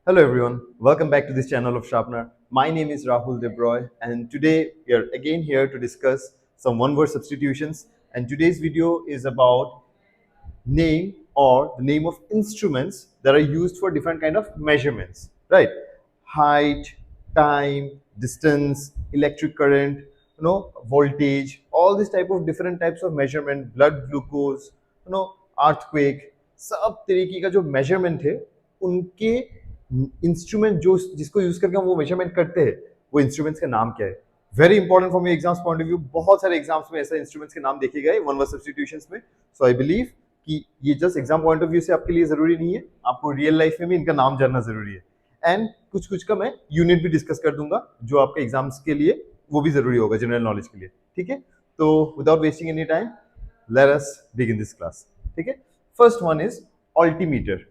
Hello everyone, welcome back to this channel of Sharpener. My name is Rahul Debroy and today we are again here to discuss some one-word substitutions, and today's video is about name or the name of instruments that are used for different kind of measurements, right? Height, time, distance, electric current, voltage, all these type of different types of measurement, blood glucose, earthquake, सब तरीके का जो measurement है उनके instrument जो जिसको use करके हम वो मेजरमेंट करते हैं वो इंस्ट्रूमेंट्स का नाम क्या है. Very important for me exams point of view. बहुत सारे एग्जाम्स में ऐसे इंस्ट्रूमेंट्स के नाम देखे गए वन वर्ड सब्स्टिट्यूशंस में. सो आई बिलीव कि ये just exam point of view से आपके लिए जरूरी नहीं है, आपको रियल लाइफ में भी इनका नाम जानना जरूरी है. एंड कुछ कुछ का मैं यूनिट भी डिस्कस कर दूंगा जो आपके एग्जाम्स के लिए वो भी जरूरी होगा जनरल नॉलेज के लिए. ठीक है, तो without wasting any time let us begin this class. ठीक है, first one is altimeter.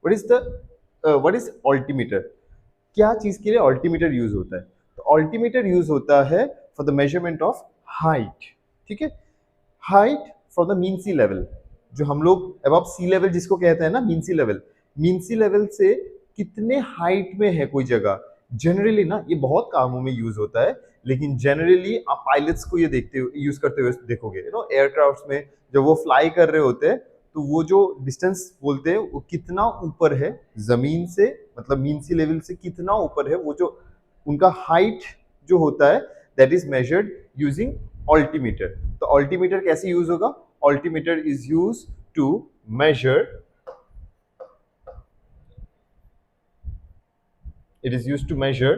What is altimeter? क्या चीज के लिए अल्टीमीटर यूज होता है? तो अल्टीमीटर यूज होता है for the measurement of height. ठीक है, height from the mean sea level, जो हम लोग अबव सी लेवल जिसको कहते हैं ना, मीन सी लेवल से कितने हाइट में है कोई जगह. जनरली ना ये बहुत कामों में यूज होता है, लेकिन जनरली आप पायलट्स को ये देखते हुए यूज करते हुए देखोगे, एयरक्राफ्ट में जब वो फ्लाई कर रहे होते हैं तो वो जो डिस्टेंस बोलते हैं वो कितना ऊपर है जमीन से, मतलब मीन सी लेवल से कितना ऊपर है, वो जो उनका हाइट जो होता है that is measured using altimeter. तो अल्टीमीटर कैसे यूज होगा? Altimeter is use to measure, it is used to measure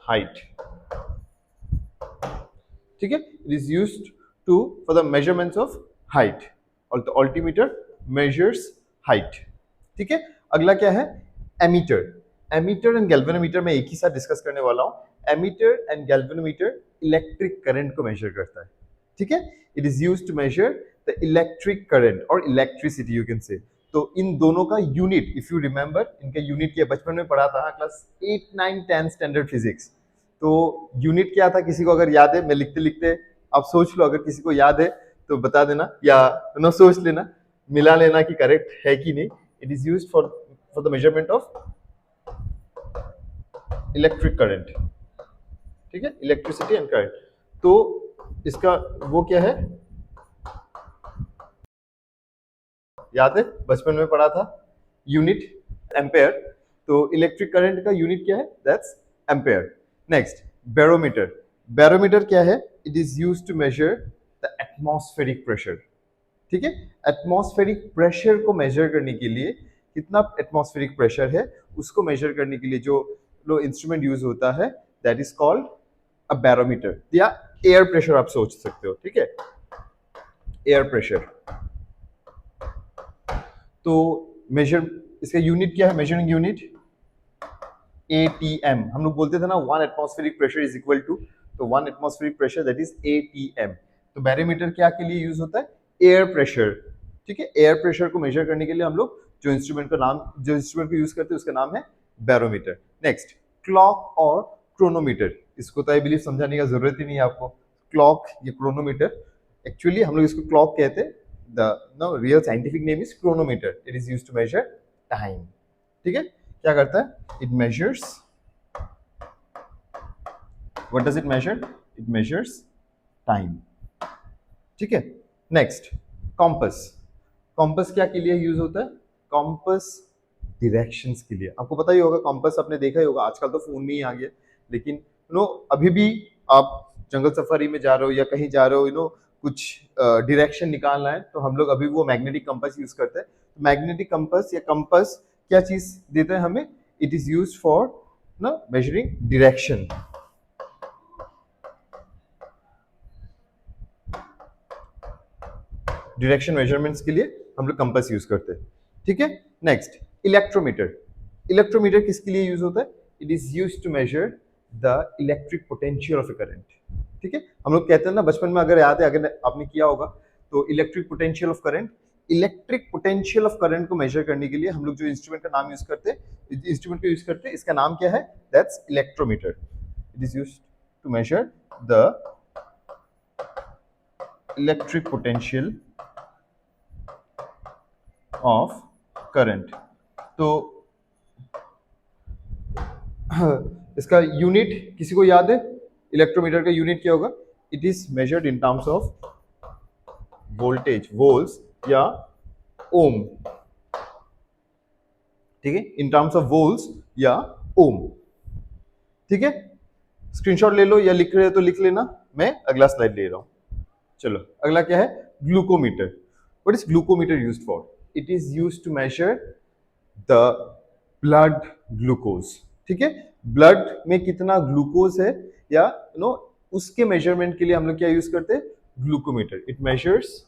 height. ठीक है, it is used to for the measurements of height, और the altimeter measures height. ठीक है, अगला क्या है? एमीटर. एमीटर एंड गैल्वेनोमीटर में एक ही साथ डिस्कस करने वाला हूं. Ammeter and galvanometer electric current को मेजर करता है. ठीक है, it is used to measure the electric current और इलेक्ट्रिसिटी यू कैन से. तो इन दोनों का यूनिट, इफ यू रिमेंबर, इनका यूनिट क्या बचपन में पढ़ा था क्लास 8, 9, 10 स्टैंडर्ड फिजिक्स. तो यूनिट क्या था? किसी को अगर याद है, मैं लिखते लिखते आप सोच लो, अगर किसी को याद है तो बता देना या सोच लेना, मिला लेना कि करेक्ट है कि नहीं. It is used for the measurement of electric current. ठीक है, इलेक्ट्रिसिटी एंड करंट. तो इसका वो क्या है, याद है बचपन में पढ़ा था, यूनिट एम्पेयर. तो इलेक्ट्रिक करंट का यूनिट क्या है? That's ampere. Next, barometer. Barometer क्या है? It is used to measure the atmospheric pressure. ठीक है, एटमॉस्फेरिक प्रेशर को मेजर करने के लिए, कितना एटमॉस्फेरिक प्रेशर है उसको मेजर करने के लिए जो इंस्ट्रूमेंट यूज होता है that is called a barometer, या एयर प्रेशर आप सोच सकते हो. ठीक है, एयर प्रेशर. तो मेजर, इसका यूनिट क्या है? Measuring unit ATM. हम लोग बोलते थे ना, 1 atmospheric pressure is equal to, तो 1 atmospheric pressure that is ATM. तो बैरोमीटर क्या के लिए यूज होता है? Air pressure. ठीक है, एयर प्रेशर को मेजर करने के लिए हम लोग जो इंस्ट्रूमेंट को यूज करते हैं उसका नाम है बैरोमीटर. नेक्स्ट, क्लॉक और क्रोनोमीटर. इसको तो आई बिलीव समझाने का जरूरत ही नहीं है आपको. क्लॉक या क्रोनोमीटर, एक्चुअली हम लोग इसको क्लॉक कहते हैं. The real scientific name is chronometer. It is used to measure time. ठीक है, क्या करता है? It measures, what does it measure? It measures time. ठीक है, नेक्स्ट, कॉम्पस. कॉम्पस क्या के लिए यूज होता है? कॉम्पस डायरेक्शंस के लिए. आपको पता ही होगा, कॉम्पस आपने देखा ही होगा, आजकल तो फोन में ही आ गया, लेकिन अभी भी आप जंगल सफारी में जा रहे हो या कहीं जा रहे हो, कुछ डायरेक्शन निकालना है तो हम लोग अभी वो मैग्नेटिक कंपास यूज करते हैं. मैग्नेटिक कंपास या कंपास क्या चीज देता है हमें? It is used for measuring direction. Direction measurements के लिए हम लोग कंपास यूज करते हैं. ठीक है, नेक्स्ट, इलेक्ट्रोमीटर. इलेक्ट्रोमीटर किसके लिए यूज होता है? It is used to measure the electric potential of a current. ठीक है, हम लोग कहते हैं ना बचपन में, अगर याद है, अगर आपने किया होगा, तो electric potential of current. Electric potential of current को मेजर करने के लिए हम लोग जो इंस्ट्रूमेंट का नाम यूज करते हैं, इंस्ट्रूमेंट को यूज करते हैं, इसका नाम क्या है? That's electrometer. It is used to measure the electric potential of current. तो इसका यूनिट किसी को याद है? इलेक्ट्रोमीटर का यूनिट क्या होगा? It is measured in terms of voltage, volts या ओम, ठीक है, इन टर्म्स ऑफ वोल्ट्स या ओम, ठीक है। स्क्रीनशॉट ले लो या लिख रहे हो तो लिख लेना, मैं अगला स्लाइड ले रहा हूं। चलो अगला क्या है? Glucometer. What is glucometer used for? It is used to measure the blood glucose, ठीक है। ब्लड में कितना ग्लूकोज है या यू नो उसके मेजरमेंट के लिए हम लोग क्या यूज करते हैं? Glucometer. It measures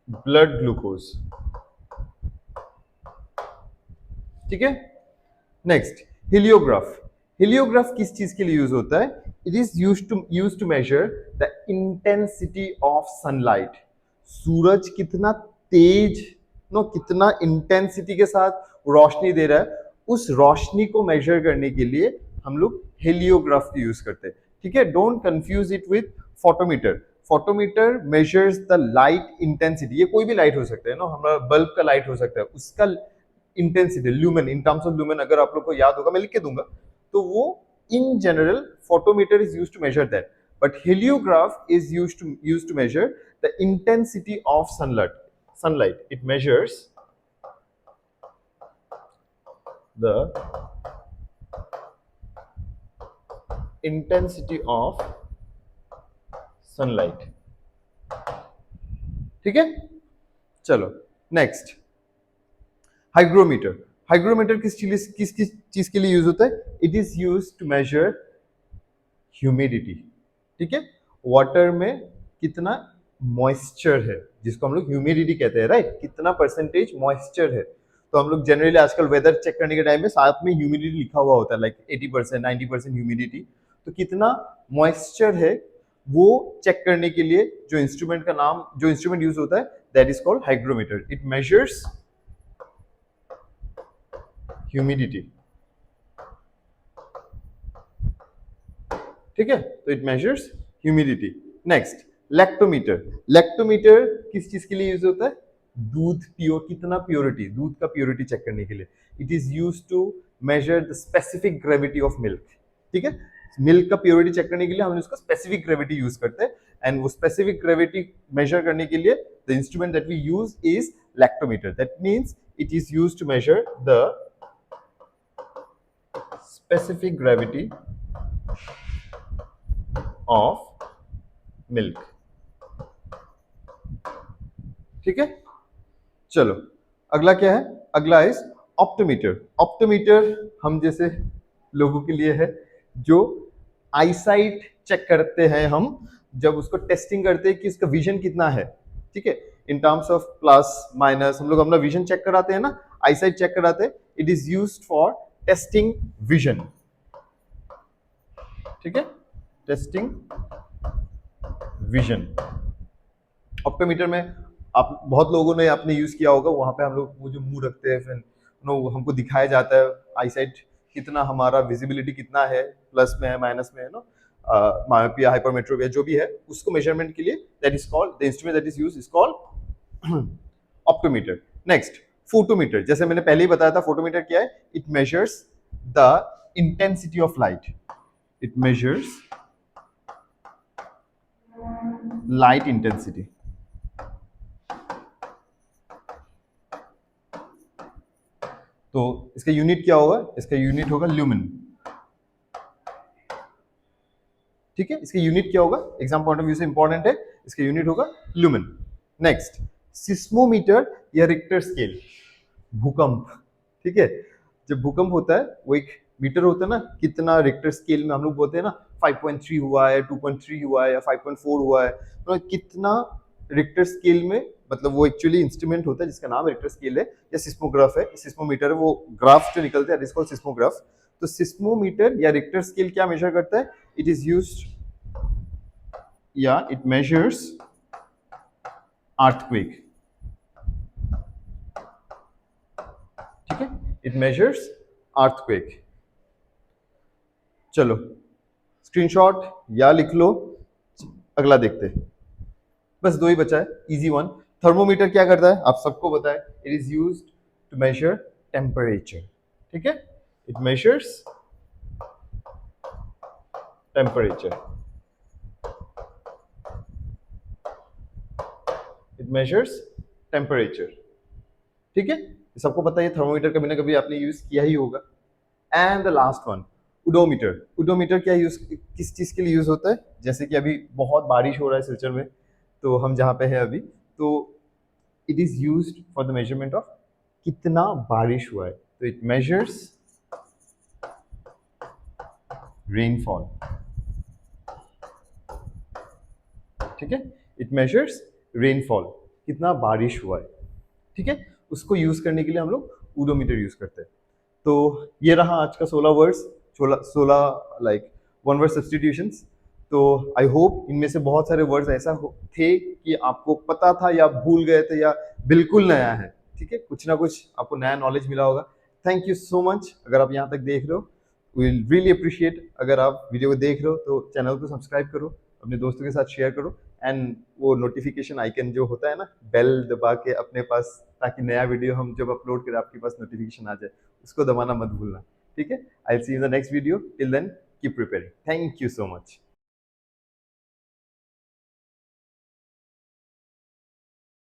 blood glucose, ठीक है। नेक्स्ट हीलियोग्राफ। हीलियोग्राफ किस चीज के लिए यूज होता है? It is use to measure the intensity of sunlight. सूरज कितना तेज कितना इंटेंसिटी के साथ रोशनी दे रहा है, उस रोशनी को मेजर करने के लिए हम लोग हेलियोग्राफ का यूज करते हैं, ठीक है। Don't confuse it with photometer. Photometer measures the light intensity, ये कोई भी लाइट हो सकता है ना, हमारा बल्ब का लाइट हो सकता है, उसका intensity lumen, in terms of lumen अगर आप लोग को याद होगा मैं लिख के दूंगा, तो वो in general photometer is used to measure that, but heliograph is used to measure the intensity of sunlight. It measures the intensity of sunlight, ठीक है। चलो नेक्स्ट, हाइग्रोमीटर। हाइग्रोमीटर किस चीज के लिए यूज होता है? It is use to measure humidity, ठीक है। वाटर में कितना मॉइस्चर है, जिसको हम लोग ह्यूमिडिटी कहते हैं, राइट, कितना परसेंटेज मॉइस्चर है। तो हम लोग जनरली आजकल वेदर चेक करने के टाइम में साथ में ह्यूमिडिटी लिखा हुआ होता है, लाइक 80% 90% ह्यूमिडिटी। तो कितना मॉइस्चर है वो चेक करने के लिए जो इंस्ट्रूमेंट यूज होता है, that is called hygrometer. It measures humidity, ठीक है। तो it measures humidity. Next, lactometer. Lactometer किस चीज के लिए यूज होता है? दूध कितना प्योरिटी, दूध का प्योरिटी चेक करने के लिए। It is use to measure the specific gravity of milk, ठीक है। मिल्क का प्योरिटी चेक करने के लिए हम उसका स्पेसिफिक ग्रेविटी यूज करते हैं, एंड वो स्पेसिफिक ग्रेविटी मेजर करने के लिए the instrument that we use is lactometer. That means it is use to measure the specific gravity of milk, ठीक है। चलो अगला क्या है? अगला इज ऑप्टोमीटर। ऑप्टोमीटर हम जैसे लोगों के लिए है जो आईसाइट चेक करते हैं, हम जब उसको टेस्टिंग करते हैं कि उसका विजन कितना है, ठीक है, in terms of plus minus हम लोग अपना विजन चेक कराते हैं ना, आईसाइट चेक कराते हैं। It is used for testing vision, ठीक है, टेस्टिंग विजन। ऑप्टोमीटर में आप बहुत लोगों ने आपने यूज किया होगा, वहां पे हम लोग वो जो मुंह रखते हैं, फिर हमको दिखाया जाता है आईसाइट कितना, हमारा विजिबिलिटी कितना है, प्लस में है माइनस में है ना, मायोपिया हाइपरमेट्रोपिया जो भी है, उसको मेजरमेंट के लिए that is called the instrument that is used is called optometer. Next, photometer. जैसे मैंने पहले ही बताया था फोटोमीटर क्या है? It measures the intensity of light. It measures light intensity, तो इसका यूनिट क्या होगा? इसका यूनिट होगा ल्यूमेन, ठीक है। इसका यूनिट क्या होगा? एग्जाम पॉइंट ऑफ व्यू से इंपॉर्टेंट है, इसका यूनिट होगा ल्यूमेन। नेक्स्ट, सिस्मोमीटर या रिक्टर स्केल। भूकंप, ठीक है, जब भूकंप होता है वो एक मीटर होता है ना, कितना रिक्टर स्केल में हम लोग बोलते हैं ना 5.3 हुआ है, 2.3 हुआ है या 5.4 हुआ है, तो कितना रिक्टर स्केल में, मतलब वो एक्चुअली इंस्ट्रूमेंट होता है जिसका नाम रिक्टर स्केल है या सिस्मोग्राफ है, सिस्मोमीटर है, वो ग्राफ जो निकलते हैं इट इज कॉल्ड सिस्मोग्राफ। तो सिस्मोमीटर या रिक्टर स्केल क्या मेजर करता है? इट इज यूज्ड या इट मेजर्स अर्थक्वेक, ठीक है, इट मेजर्स अर्थक्वेक। चलो स्क्रीनशॉट या लिख लो, अगला देखते हैं, बस दो ही बचा है, इजी वन। थर्मोमीटर क्या करता है आप सबको पता है, it is used to measure temperature, ठीक है, it measures temperature, it measures temperature, ठीक है, सबको पता है थर्मोमीटर कभी ना कभी आपने यूज किया ही होगा। And the last one, udometer. Udometer क्या यूज, किस चीज के लिए यूज होता है, जैसे कि अभी बहुत बारिश हो रहा है सिलचर में, तो हम जहाँ पे हैं अभी, तो it is used for the measurement of कितना बारिश हुआ है, तो इट मेजर्स रेनफॉल, ठीक है, इट मेजर्स रेनफॉल, कितना बारिश हुआ है, ठीक है, उसको यूज करने के लिए हम लोग ओडोमीटर यूज करते हैं। तो ये रहा आज का 16 words, 16 like one word substitutions. तो आई होप इनमें से बहुत सारे वर्ड्स ऐसा थे कि आपको पता था या भूल गए थे या बिल्कुल नया है, ठीक है, कुछ ना कुछ आपको नया नॉलेज मिला होगा। थैंक यू सो मच अगर आप यहाँ तक देख रहे हो, विल रियली अप्रिशिएट अगर आप वीडियो को देख रहे हो तो चैनल को सब्सक्राइब करो, अपने दोस्तों के साथ शेयर करो, एंड वो नोटिफिकेशन आइकन जो होता है ना, बेल दबा के अपने पास, ताकि नया वीडियो हम जब अपलोड करें आपके पास नोटिफिकेशन आ जाए, उसको दबाना मत भूलना, ठीक है। I will see you in the next video, till then keep preparing, thank you so much.